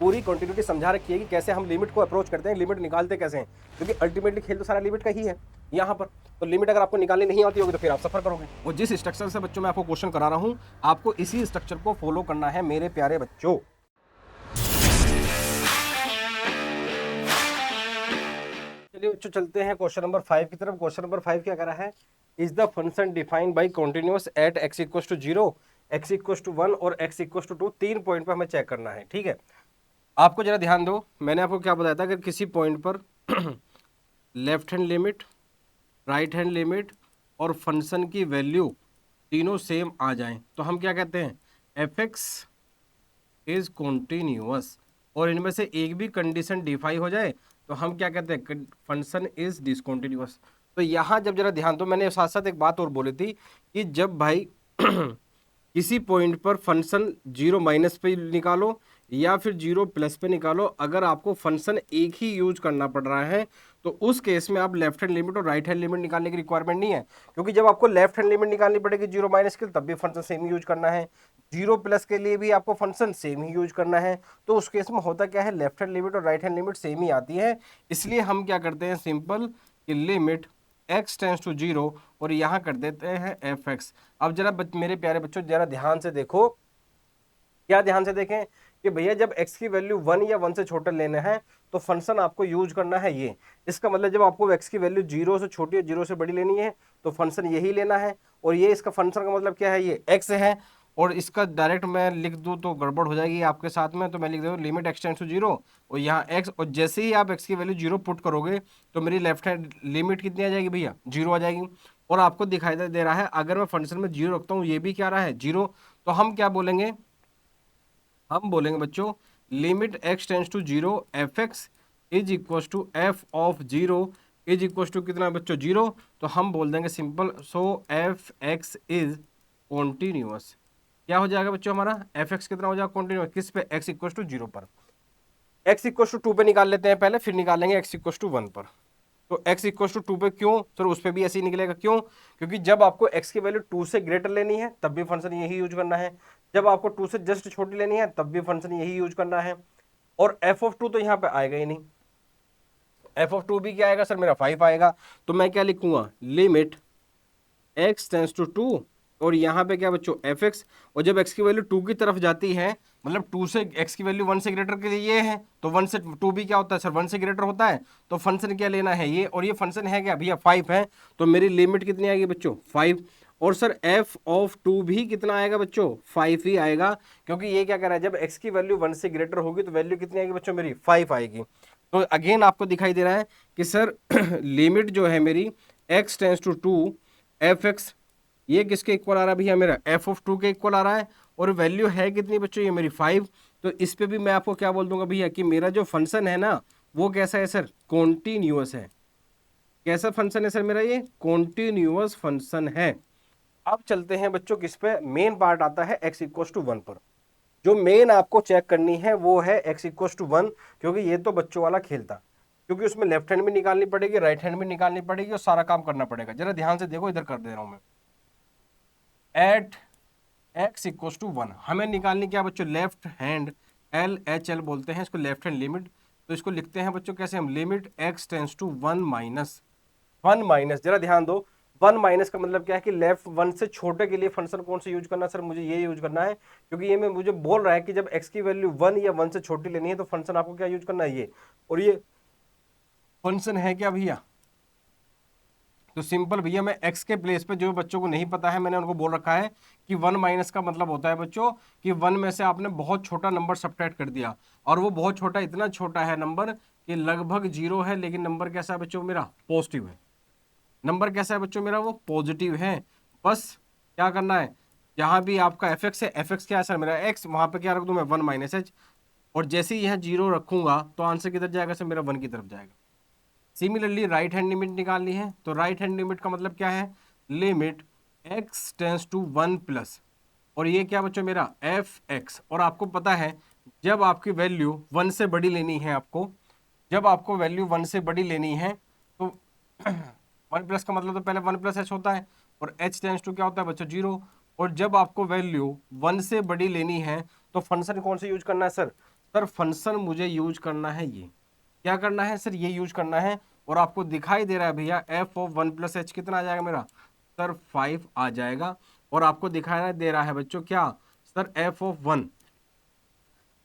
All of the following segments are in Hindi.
पूरी कंटिन्यूटी समझा रखी है कि कैसे हम लिमिट को अप्रोच करते हैं, लिमिट निकालते कैसे हैं, क्योंकि अल्टीमेटली खेल तो सारा लिमिट का ही है यहाँ पर। तो लिमिट अगर आपको निकालनी नहीं आती होगी तो फिर आप सफर करोगे। और जिस स्ट्रक्चर से बच्चों मैं आपको क्वेश्चन करा रहा हूँ, आपको इसी स्ट्रक्चर को फॉलो करना है मेरे प्यारे बच्चों। चलिए बच्चों चलते हैं क्वेश्चन नंबर 5 की तरफ। क्वेश्चन नंबर 5 क्या कह रहा है, is the function defined by continuous at x equal to 0, x equal to 1 और x इक्वल टू 2। 3 पॉइंट पर हमें चेक करना है, ठीक है। आपको जरा ध्यान दो, मैंने आपको क्या बताया था, अगर किसी पॉइंट पर left hand limit, right hand limit और फंक्शन की वैल्यू तीनों सेम आ जाएं तो हम क्या कहते हैं, एफ एक्स इज कॉन्टिन्यूअस। और इनमें से एक भी कंडीशन डिफाई हो जाए तो हम क्या कहते हैं, फंक्शन इज डिसकॉन्टिन्यूअस। तो यहाँ जब जरा ध्यान दो, मैंने साथ साथ एक बात और बोली थी कि जब भाई किसी पॉइंट पर फंक्शन 0 माइनस पे निकालो या फिर 0 प्लस पे निकालो, अगर आपको फंक्शन एक ही यूज करना पड़ रहा है तो उस केस में आप लेफ्ट हैंड लिमिट और राइट हैंड लिमिट निकालने की रिक्वायरमेंट नहीं है। क्योंकि जब आपको लेफ्ट हैंड लिमिट निकालनी पड़ेगी 0 माइनस के लिए, तब भी फंक्शन सेम यूज करना है, 0 प्लस के लिए भी आपको फंक्शन सेम ही यूज करना है। तो उस केस में होता क्या है, लेफ्ट हैंड लिमिट और राइट हैंड लिमिट सेम ही आती है। इसलिए हम क्या करते हैं, सिंपल कि लिमिट x टेंस टू 0 और यहाँ कर देते हैं fx। अब जरा मेरे प्यारे बच्चों जरा ध्यान से देखो, क्या ध्यान से देखें कि भैया जब x की वैल्यू 1 या 1 से छोटा लेना है तो फंक्शन आपको यूज करना है ये। इसका मतलब जब आपको x की वैल्यू 0 से छोटी और 0 से बड़ी लेनी है तो फंक्शन यही लेना है। और ये इसका फंक्शन का मतलब क्या है, ये x है। और इसका डायरेक्ट मैं लिख दूं तो गड़बड़ हो जाएगी आपके साथ में, तो मैं लिख दूँ लिमिट x टेंस टू 0 और यहाँ x, और जैसे ही आप x की वैल्यू 0 पुट करोगे तो मेरी लेफ्ट हैंड लिमिट कितनी आ जाएगी भैया, 0 आ जाएगी। और आपको दिखाई दे रहा है अगर मैं फंक्शन में 0 रखता हूँ, ये भी क्या रहा है 0, तो हम क्या बोलेंगे, हम बोलेंगे बच्चों limit x tends to 0 F X is equal to F of 0 is equal to कितना बच्चों 0। तो हम बोल देंगे simple, so F X is continuous. क्या हो जाएगा बच्चों हमारा, एफ एक्स कितना हो जाएगा कॉन्टिन्यूअस, किस पे, x इक्वल टू 0 पर। x इक्वल टू 2 पे निकाल लेते हैं पहले, फिर निकालेंगे x इक्वल टू 1 पर। तो x इक्वल टू 2 पे क्यों सर, उस पे भी ऐसे ही निकलेगा, क्यों, क्योंकि जब आपको x की वैल्यू 2 से ग्रेटर लेनी है तब भी फंक्शन यही यूज करना है, जब आपको 2 से जस्ट छोटी लेनी है तब भी फंक्शन यही यूज करना है। और f ऑफ 2 तो यहाँ पे आएगा ही नहीं, f ऑफ 2 भी क्या आएगा सर, मेरा 5 आएगा। तो मैं क्या लिखूंगा, लिमिट x टेंस टू 2 और यहाँ पे क्या बच्चों एफ एक्स। और जब x की वैल्यू 2 की तरफ जाती है, मतलब 2 से x की वैल्यू 1 से ग्रेटर के लिए ये है, तो 1 से 2 भी क्या होता है सर, 1 से ग्रेटर होता है। तो फंक्शन क्या लेना है ये, और ये फंक्शन है क्या भैया 5 है, तो मेरी लिमिट कितनी आएगी बच्चों 5। और सर f ऑफ 2 भी कितना आएगा बच्चों, 5 ही आएगा, क्योंकि ये क्या कर रहा है, जब x की वैल्यू 1 से ग्रेटर होगी तो वैल्यू कितनी आएगी बच्चों, मेरी 5 आएगी। तो अगेन आपको दिखाई दे रहा है कि सर लिमिट जो है मेरी x tends to 2 F X, ये किसके इक्वल आ रहा है भैया, मेरा एफ ऑफ 2 के इक्वल आ रहा है। और वैल्यू है कितनी बच्चों, ये मेरी 5। तो इस पे भी मैं आपको क्या बोल दूंगा भैया कि मेरा जो फंक्शन है ना वो कैसा है सर, कॉन्टिन्यूअस है। कैसा फंक्शन है सर मेरा, ये कॉन्टिन्यूअस फंक्शन है। अब चलते हैं बच्चों किस पे, मेन पार्ट आता है x इक्वल टू 1 पर। जो मेन आपको चेक करनी है वो है x इक्वल टू 1, क्योंकि ये तो बच्चों वाला खेल था, क्योंकि उसमें लेफ्ट हैंड भी निकालनी पड़ेगी, राइट हैंड भी निकालनी पड़ेगी और सारा काम करना पड़ेगा। जरा ध्यान से देखो, इधर कर दे रहा हूं मैं, एट x इक्वल टू 1 हमें निकालनी क्या बच्चों, left hand L H L बोलते हैं इसको, लेफ्ट हैंड लिमिट। तो इसको लिखते हैं बच्चों कैसे हम, limit x tends to 1 minus 1 minus, जरा ध्यान दो 1 माइनस का मतलब क्या है कि लेफ्ट 1 से छोटे के लिए फंक्शन कौन सा यूज करना है सर, मुझे ये यूज करना है, क्योंकि ये मैं मुझे बोल रहा है कि जब x की वैल्यू 1 या 1 से छोटी लेनी है तो फंक्शन आपको क्या यूज करना है, ये। और ये फंक्शन है क्या भैया, तो सिंपल भैया मैं x के प्लेस पे, जो बच्चों को नहीं पता है मैंने उनको बोल रखा है कि 1 माइनस का मतलब होता है बच्चों कि 1 में से आपने बहुत छोटा नंबर सब्ट्रैक्ट कर दिया, और वो बहुत छोटा इतना छोटा है नंबर कि लगभग 0 है, लेकिन नंबर कैसा है बच्चों मेरा, पॉजिटिव है। नंबर कैसा है बच्चों मेरा, वो पॉजिटिव है। बस क्या करना है, जहां भी आपका एफ एक्स है, एफ एक्स क्या है सर मेरा x, वहां पे क्या रख दूं मैं 1 माइनस एच, और जैसे ही यह 0 रखूंगा तो आंसर किधर जाएगा सर मेरा, 1 की तरफ जाएगा। सिमिलरली राइट हैंड लिमिट निकालनी है, तो राइट हैंड लिमिट का मतलब क्या है, limit x tends to 1 plus, और ये क्या बच्चों मेरा एफ एक्स। और आपको पता है जब आपकी वैल्यू 1 से बड़ी लेनी है आपको, जब आपको वैल्यू 1 से बड़ी लेनी है तो 1 प्लस का मतलब तो पहले 1 प्लस एच होता है, और h टेंस टू क्या होता है बच्चों 0। और जब आपको वैल्यू 1 से बड़ी लेनी है तो फंक्शन कौन सा यूज करना है सर, सर फंक्शन मुझे यूज करना है, ये क्या करना है सर, ये यूज करना है। और आपको दिखाई दे रहा है भैया एफ ऑफ 1 + h कितना आ जाएगा मेरा सर 5 आ जाएगा। और आपको दिखाई दे रहा है बच्चों क्या सर एफ ऑफ 1,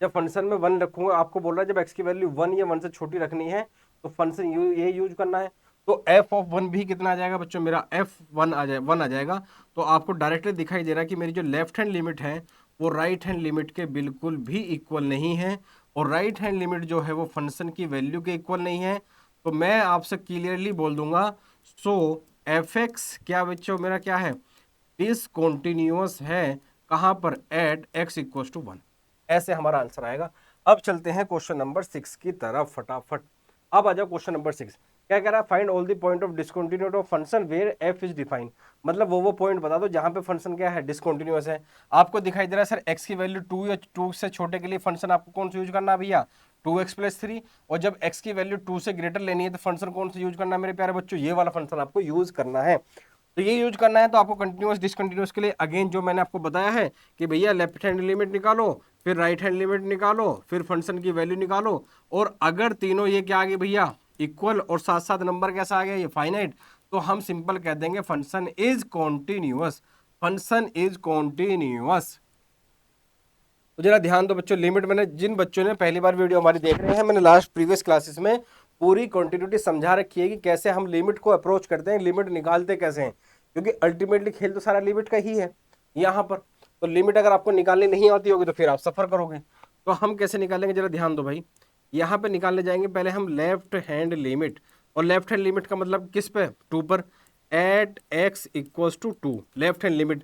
जब फंक्शन में 1 रखूंगा, आपको बोल रहा है जब x की वैल्यू 1 या 1 से छोटी रखनी है तो फंक्शन ये यूज करना है। तो एफ ऑफ 1 भी कितना आ जाएगा बच्चों मेरा एफ 1 आ जाए 1 आ जाएगा। तो आपको डायरेक्टली दिखाई दे रहा है कि मेरी जो लेफ्ट हैंड लिमिट है वो राइट हैंड लिमिट के बिल्कुल भी इक्वल नहीं है, और राइट हैंड लिमिट जो है वो फंक्शन की वैल्यू के इक्वल नहीं है। तो मैं आपसे क्लियरली बोल दूंगा, सो एफ एक्स क्या बच्चों मेरा क्या है, डिसकंटीन्यूअस है, कहां पर एट x इक्वल टू 1। ऐसे हमारा आंसर आएगा। अब चलते हैं क्वेश्चन नंबर 6 की तरफ फटाफट। अब आ जाओ क्वेश्चन नंबर 6, क्या कह रहा है, find all the point of discontinuity of function where f is defined. मतलब वो पॉइंट बता दो जहां पे फंक्शन क्या है, डिसकंटिन्यूअस है। आपको दिखाई दे रहा है सर x की वैल्यू 2 या 2 से छोटे के लिए फंक्शन आपको कौन सा यूज करना है भैया, 2x + 3। और जब x की वैल्यू 2 से ग्रेटर लेनी है तो फंक्शन कौन सा यूज करना है मेरे प्यारे बच्चों, ये वाला फंक्शन आपको यूज करना है। तो ये यूज करना है। तो आपको कंटिन्यूअस डिसकंटिन्यूअस के लिए अगेन जो मैंने आपको बताया है कि भैया लेफ्ट हैंड लिमिट निकालो, फिर राइट हैंड लिमिट निकालो, फिर फंक्शन की वैल्यू निकालो, और अगर तीनों ये क्या आ गए भैया इक्वल और साथ साथ नंबर कैसा आ गया ये फाइनाइट, तो हम सिंपल कह देंगे function is continuous, function is continuous. तो जरा ध्यान दो बच्चों, लिमिट मैंने जिन बच्चों ने पहली बार वीडियो हमारी देख रहे हैं, मैंने लास्ट प्रीवियस क्लासेस में पूरी कंटिन्यूटी समझा रखी है कि कैसे हम लिमिट को अप्रोच करते हैं, लिमिट निकालते कैसे हैं, क्योंकि अल्टीमेटली खेल तो सारा लिमिट का ही है यहाँ पर। तो लिमिट अगर आपको निकालनी नहीं आती होगी तो फिर आप सफर करोगे। तो हम कैसे निकालेंगे जरा ध्यान दो भाई, यहाँ पे निकालने जाएंगे पहले हम लेफ्ट हैंड लिमिट। और लेफ्ट हैंड लिमिट का मतलब किस पे, 2 पर, at x equals to 2 left hand limit.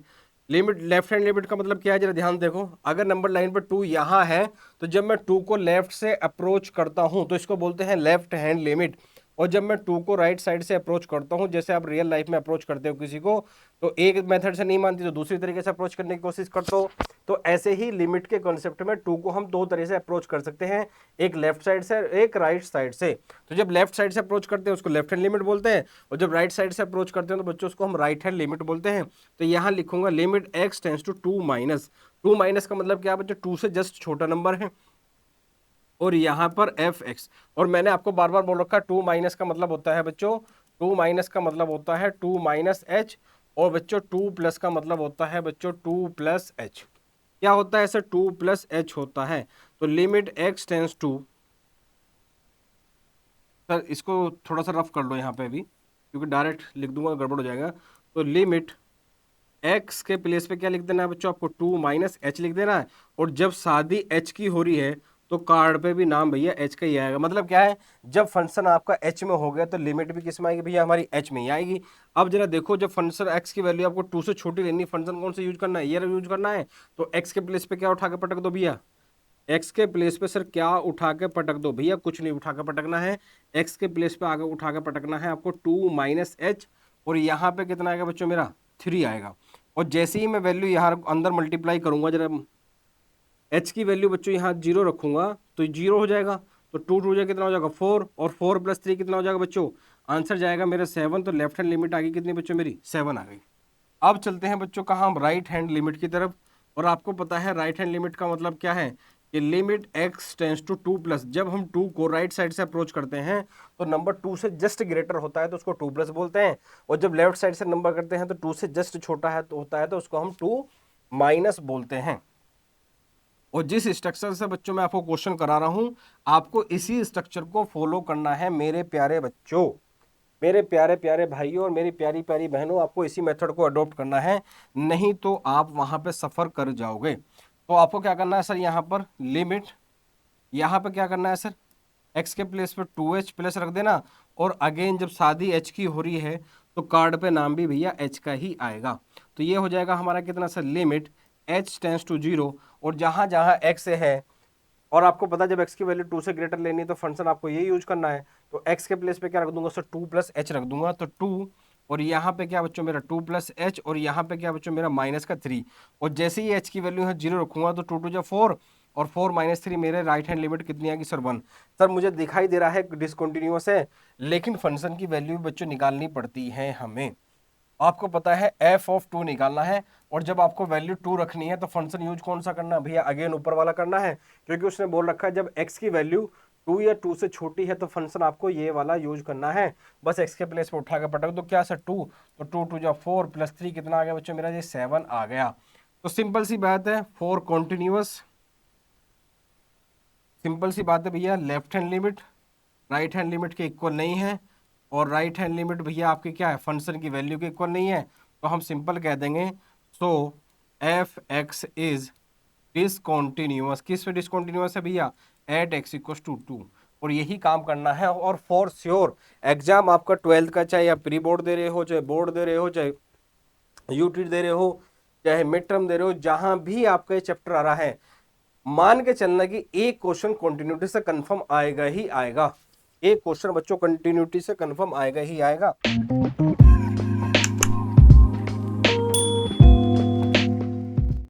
Left hand limit का मतलब क्या है जरा ध्यान देखो, अगर नंबर लाइन पर 2 यहाँ है तो जब मैं 2 को लेफ्ट से अप्रोच करता हूं तो इसको बोलते हैं लेफ्ट हैंड लिमिट। और जब मैं 2 को राइट साइड से अप्रोच करता हूं, जैसे आप रियल लाइफ में अप्रोच करते हो किसी को, तो एक मेथड से नहीं मानती तो दूसरी तरीके से अप्रोच करने की कोशिश करते हो। तो ऐसे ही लिमिट के कॉन्सेप्ट में 2 को हम दो तरह से अप्रोच कर सकते हैं, एक लेफ्ट साइड से एक राइट साइड से। तो जब लेफ्ट साइड से अप्रोच करते हैं उसको लेफ्ट हैंड लिमिट बोलते हैं, और जब राइट साइड से अप्रोच करते हैं तो बच्चों उसको हम राइट हैंड लिमिट बोलते हैं। तो यहाँ लिखूंगा limit x tends to 2 minus, 2 minus का मतलब क्या बच्चों, 2 से जस्ट छोटा नंबर है, और यहाँ पर एफ एक्स। और मैंने आपको बार बार बोल रखा 2 माइनस का मतलब होता है बच्चों, 2 माइनस का मतलब होता है 2 माइनस एच, और बच्चों 2 प्लस का मतलब होता है बच्चों 2 प्लस एच। क्या होता है सर, 2 प्लस एच होता है। तो limit X tends to, sir इसको थोड़ा सा रफ कर लो यहाँ पे भी, क्योंकि डायरेक्ट लिख दूंगा गड़बड़ हो जाएगा। तो लिमिट एक्स के प्लेस पे क्या लिख देना है बच्चों, आपको 2 माइनस एच लिख देना है। और जब शादी एच की हो रही है तो कार्ड पे भी नाम भैया एच का ही आएगा। मतलब क्या है, जब फंक्शन आपका एच में हो गया तो लिमिट भी किस में आएगी भैया, हमारी एच में ही आएगी। अब जरा देखो, जब फंक्शन एक्स की वैल्यू आपको 2 से छोटी लेनी, फंक्शन कौन सा यूज करना है, ये यूज करना है। तो एक्स के प्लेस पे क्या उठा के पटक दो भैया, एक्स के प्लेस पे सर क्या उठा के पटक दो भैया, कुछ नहीं उठा के पटकना है, एक्स के प्लेस पे आगे उठा के पटकना है आपको 2 माइनस एच। और यहाँ पे कितना आएगा बच्चों मेरा 3 आएगा। और जैसे ही मैं वैल्यू यहाँ अंदर मल्टीप्लाई करूंगा, जरा एच की वैल्यू बच्चों यहाँ 0 रखूंगा तो 0 हो जाएगा। तो 2 2 कितना हो जाएगा 4, और 4 + 3 कितना हो जाएगा बच्चों, आंसर जाएगा मेरा 7। तो लेफ्ट हैंड लिमिट आ गई कितनी बच्चों मेरी, 7 आ गई। अब चलते हैं बच्चों कहाँ, हम राइट हैंड लिमिट की तरफ। और आपको पता है राइट हैंड लिमिट का मतलब क्या है, कि limit x tends to 2 plus, जब हम 2 को राइट साइड से अप्रोच करते हैं तो नंबर 2 से जस्ट ग्रेटर होता है तो उसको 2 प्लस बोलते हैं। और जब लेफ्ट साइड से नंबर करते हैं तो 2 से जस्ट छोटा है तो होता है तो उसको हम 2 माइनस बोलते हैं। और जिस स्ट्रक्चर से बच्चों मैं आपको क्वेश्चन करा रहा हूं, आपको इसी स्ट्रक्चर को फॉलो करना है मेरे प्यारे बच्चों, मेरे प्यारे प्यारे भाइयों और मेरी प्यारी प्यारी बहनों, आपको इसी मेथड को अडॉप्ट करना है, नहीं तो आप वहां पे सफर कर जाओगे। तो आपको क्या करना है सर, यहाँ पर लिमिट, यहाँ पे क्या करना है सर, एक्स के प्लेस पे 2h प्लस रख देना। और अगेन जब शादी एच की हो रही है तो कार्ड पे नाम भी भैया एच का ही आएगा। तो ये हो जाएगा हमारा कितना sir, limit h tends to 0, और जहां जहां x है, और आपको पता जब x की वैल्यू 2 से ग्रेटर लेनी है तो फंक्शन आपको ये यूज करना है। तो x के प्लेस पे क्या रख दूंगा सर, 2 प्लस एच रख दूंगा। तो 2, और यहाँ पे क्या बच्चों मेरा 2 प्लस एच, और यहाँ पे क्या बच्चों मेरा माइनस का 3। और जैसे ही h की वैल्यू है 0 रखूंगा तो 2 2 जा 4, और 4 माइनस 3 मेरे राइट हैंड लिमिट कितनी आएगी सर 1। सर मुझे दिखाई दे रहा है डिसकंटिन्यूअस है, लेकिन फंक्शन की वैल्यू बच्चों निकालनी पड़ती है हमें। आपको पता है एफ ऑफ 2 निकालना है, और जब आपको वैल्यू 2 रखनी है तो फंक्शन यूज कौन सा करना है भैया, अगेन ऊपर वाला करना है, क्योंकि उसने बोल रखा है जब x की वैल्यू 2 या 2 से छोटी है तो फंक्शन आपको ये वाला यूज करना है। बस x के प्लेस पे उठा के पटक दो, क्या सर 2, तो 2 2 जा 4 प्लस 3 कितना आ गया बच्चों मेरा, ये 7 आ गया। तो सिंपल सी बात है, फॉर कॉन्टिन्यूअस, सिंपल सी बात है भैया, left hand limit right hand limit के इक्वल नहीं है, और राइट हैंड लिमिट भैया आपकी क्या है, फंक्शन की वैल्यू के इक्वल नहीं है, तो हम सिंपल कह देंगे सो एफ एक्स इज डिसकॉन्टिन्यूअस। किस पे डिसकॉन्टिन्यूअस है भैया, एट एक्स इक्वल टू 2। और यही काम करना है, और फॉर श्योर एग्जाम आपका 12th का, चाहे आप प्री बोर्ड दे रहे हो, चाहे बोर्ड दे रहे हो, चाहे यूटी दे रहे हो, चाहे मिड टर्म दे रहे हो, जहां भी आपका ये चैप्टर आ रहा है, मान के चलना कि एक क्वेश्चन कंटिन्यूटी से कंफर्म आएगा ही आएगा, एक क्वेश्चन बच्चों कंटिन्यूटी से कंफर्म आएगा ही आएगा।